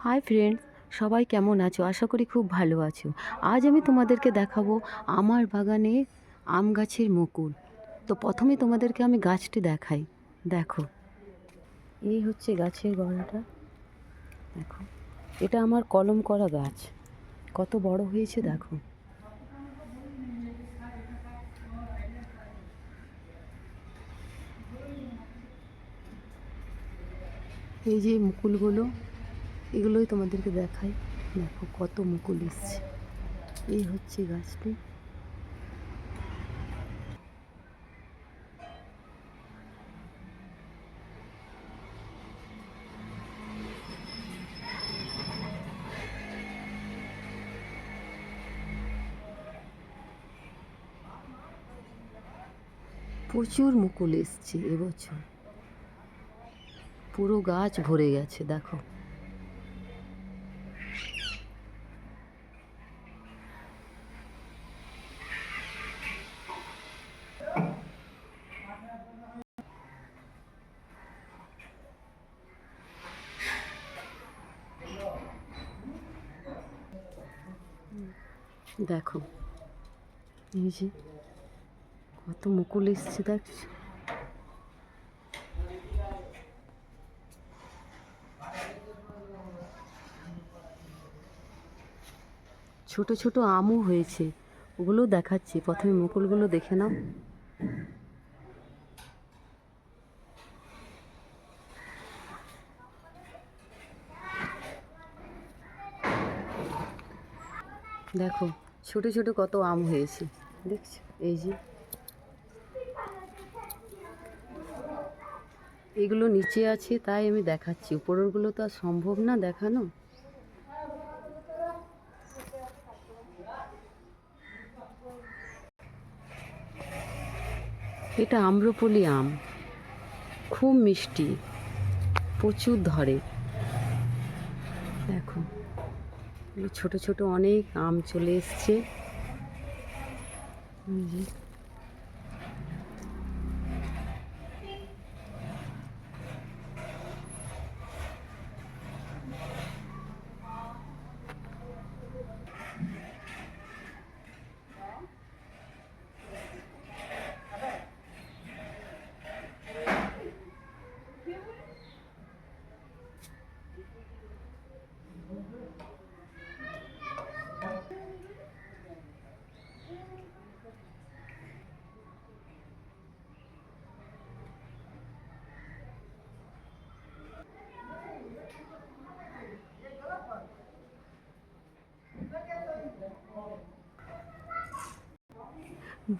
Hi friends, সবাই কেমন আছো? আশা করি খুব ভালো আছো। আজ আমি তোমাদেরকে দেখাবো আমার বাগানে আম গাছের মুকুল। তো প্রথমে তোমাদেরকে আমি গাছটি দেখাই। দেখো, এই হচ্ছে গাছের গোড়াটা। দেখো, এটা আমার কলম করা গাছ। কত বড় হয়েছে দেখো। এই যে মুকুলগুলো, এগুলোই তোমাদেরকে দেখাই। দেখো কত মুকুল এসছে। এই হচ্ছে গাছটি। প্রচুর মুকুল এসছে এবছর। পুরো গাছ ভরে গেছে দেখো। দেখো, এই যে কত মুকুল এসছে দেখছো। ছোট ছোট আমও হয়েছে, ওগুলো দেখাচ্ছি। প্রথমে মুকুলগুলো দেখে নাও। দেখো ছোট ছোট কত আম হয়েছে দেখছো। এই যে এগুলো নিচে আছে তাই আমি দেখাচ্ছি, উপরেরগুলো তো আর সম্ভব না দেখানো। এটা আম্রপলি আম, খুব মিষ্টি, প্রচুর ধরে। দেখো ছোট ছোট অনেক আম চলে এসছে। এই যে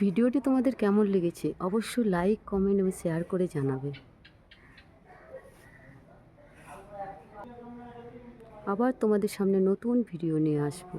ভিডিওটি তোমাদের কেমন লেগেছে অবশ্যই লাইক, কমেন্ট এবং শেয়ার করে জানাবে। আবার তোমাদের সামনে নতুন ভিডিও নিয়ে আসবো।